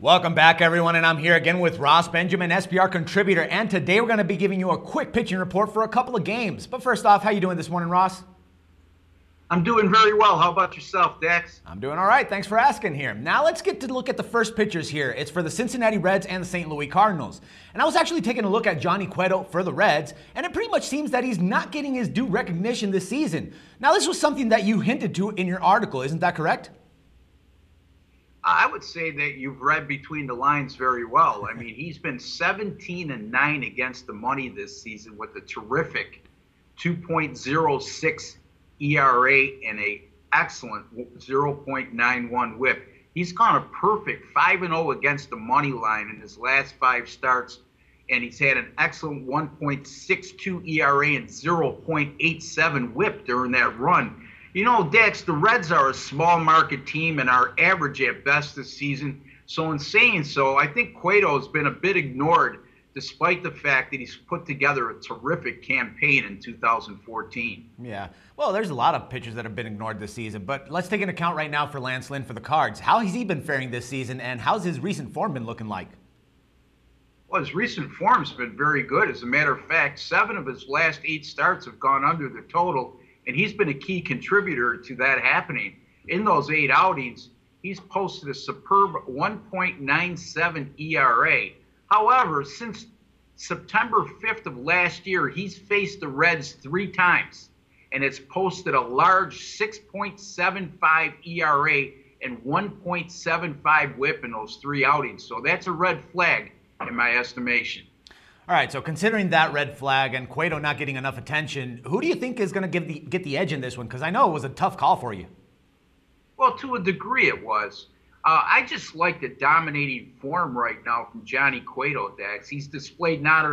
Welcome back, everyone, and I'm here again with Ross Benjamin, SBR contributor, and today we're going to be giving you a quick pitching report for a couple of games. But first off, how you doing this morning, Ross? I'm doing very well. How about yourself, Dex? I'm doing all right. Thanks for asking here. Now let's get to look at the first pitchers here. It's for the Cincinnati Reds and the St. Louis Cardinals. And I was actually taking a look at Johnny Cueto for the Reds, and it pretty much seems that he's not getting his due recognition this season. Now this was something that you hinted to in your article, isn't that correct? I would say that you've read between the lines very well. I mean, he's been 17-9 against the money this season with a terrific 2.06 ERA and a excellent 0.91 WHIP. He's gone a perfect 5-0 against the money line in his last 5 starts, and he's had an excellent 1.62 ERA and 0.87 WHIP during that run. You know, Dex, the Reds are a small market team and are average at best this season. So in saying so, I think Cueto has been a bit ignored despite the fact that he's put together a terrific campaign in 2014. Yeah, well, there's a lot of pitchers that have been ignored this season, but let's take an account right now for Lance Lynn for the Cards. How has he been faring this season, and how's his recent form been looking like? Well, his recent form's been very good. As a matter of fact, 7 of his last 8 starts have gone under the total, and he's been a key contributor to that happening. In those 8 outings, he's posted a superb 1.97 ERA. However, since September 5th of last year, he's faced the Reds 3 times, and it's posted a large 6.75 ERA and 1.75 WHIP in those 3 outings. So that's a red flag in my estimation. All right, so considering that red flag and Cueto not getting enough attention, who do you think is going to get the edge in this one? Because I know it was a tough call for you. Well, to a degree it was. I just like the dominating form right now from Johnny Cueto, Dax. He's displayed not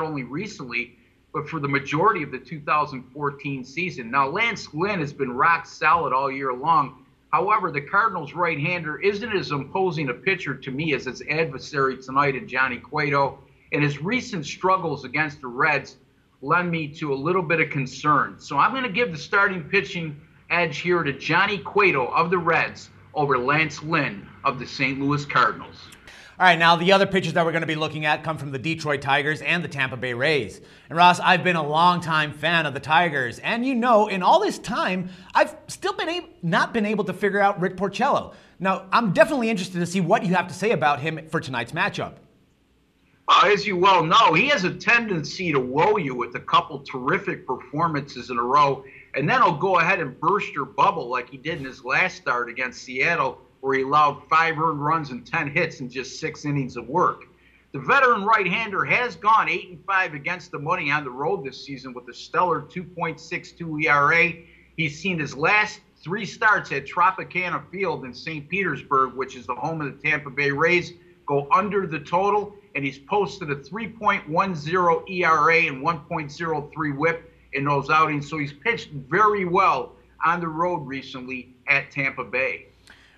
only recently, but for the majority of the 2014 season. Now, Lance Lynn has been rock solid all year long. However, the Cardinals' right-hander isn't as imposing a pitcher to me as his adversary tonight in Johnny Cueto. And his recent struggles against the Reds lend me to a little bit of concern. So I'm going to give the starting pitching edge here to Johnny Cueto of the Reds over Lance Lynn of the St. Louis Cardinals. All right, now the other pitchers that we're going to be looking at come from the Detroit Tigers and the Tampa Bay Rays. And Ross, I've been a longtime fan of the Tigers. And you know, in all this time, I've still not been able to figure out Rick Porcello. Now, I'm definitely interested to see what you have to say about him for tonight's matchup. As you well know, he has a tendency to woe you with a couple terrific performances in a row, and then he'll go ahead and burst your bubble like he did in his last start against Seattle, where he allowed 5 earned runs and 10 hits in just 6 innings of work. The veteran right-hander has gone 8-5 against the money on the road this season with a stellar 2.62 ERA. He's seen his last 3 starts at Tropicana Field in St. Petersburg, which is the home of the Tampa Bay Rays, go under the total, and he's posted a 3.10 ERA and 1.03 WHIP in those outings. So he's pitched very well on the road recently at Tampa Bay.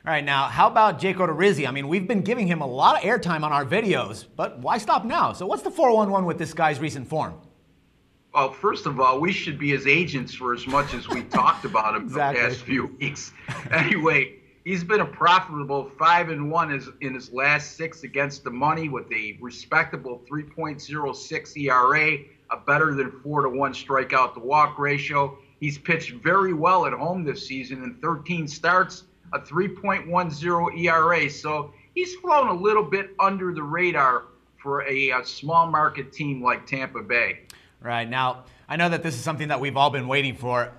All right, now, how about Jake Odorizzi? I mean, we've been giving him a lot of airtime on our videos, but why stop now? So what's the 4-1-1 with this guy's recent form? Well, first of all, we should be his agents for as much as we talked about him Exactly. the past few weeks. Anyway, he's been a profitable 5-1 in his last 6 against the money with a respectable 3.06 ERA, a better than 4-1 strikeout to walk ratio. He's pitched very well at home this season in 13 starts, a 3.10 ERA. So he's flown a little bit under the radar for a small market team like Tampa Bay. Right, now, I know that this is something that we've all been waiting for.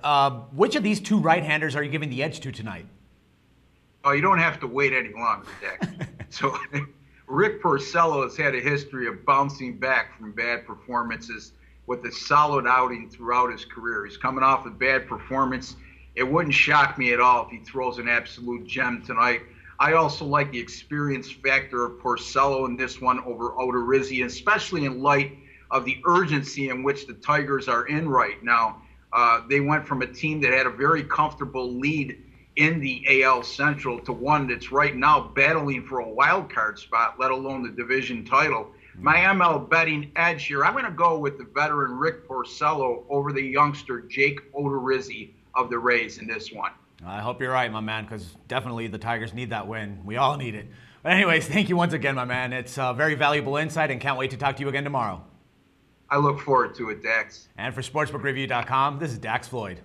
Which of these 2 right-handers are you giving the edge to tonight? Oh, you don't have to wait any longer, Dex. So Rick Porcello has had a history of bouncing back from bad performances with a solid outing throughout his career. He's coming off a bad performance. It wouldn't shock me at all if he throws an absolute gem tonight. I also like the experience factor of Porcello in this one over Odorizzi, especially in light of the urgency in which the Tigers are in right now. They went from a team that had a very comfortable lead in the AL Central to one that's right now battling for a wild card spot, let alone the division title. My ML betting edge here, I'm going to go with the veteran Rick Porcello over the youngster Jake Odorizzi of the Rays in this one. I hope you're right, my man, because definitely the Tigers need that win. We all need it. But anyways, thank you once again, my man. It's very valuable insight, and can't wait to talk to you again tomorrow. I look forward to it, Dax. And for sportsbookreview.com, this is Dax Floyd.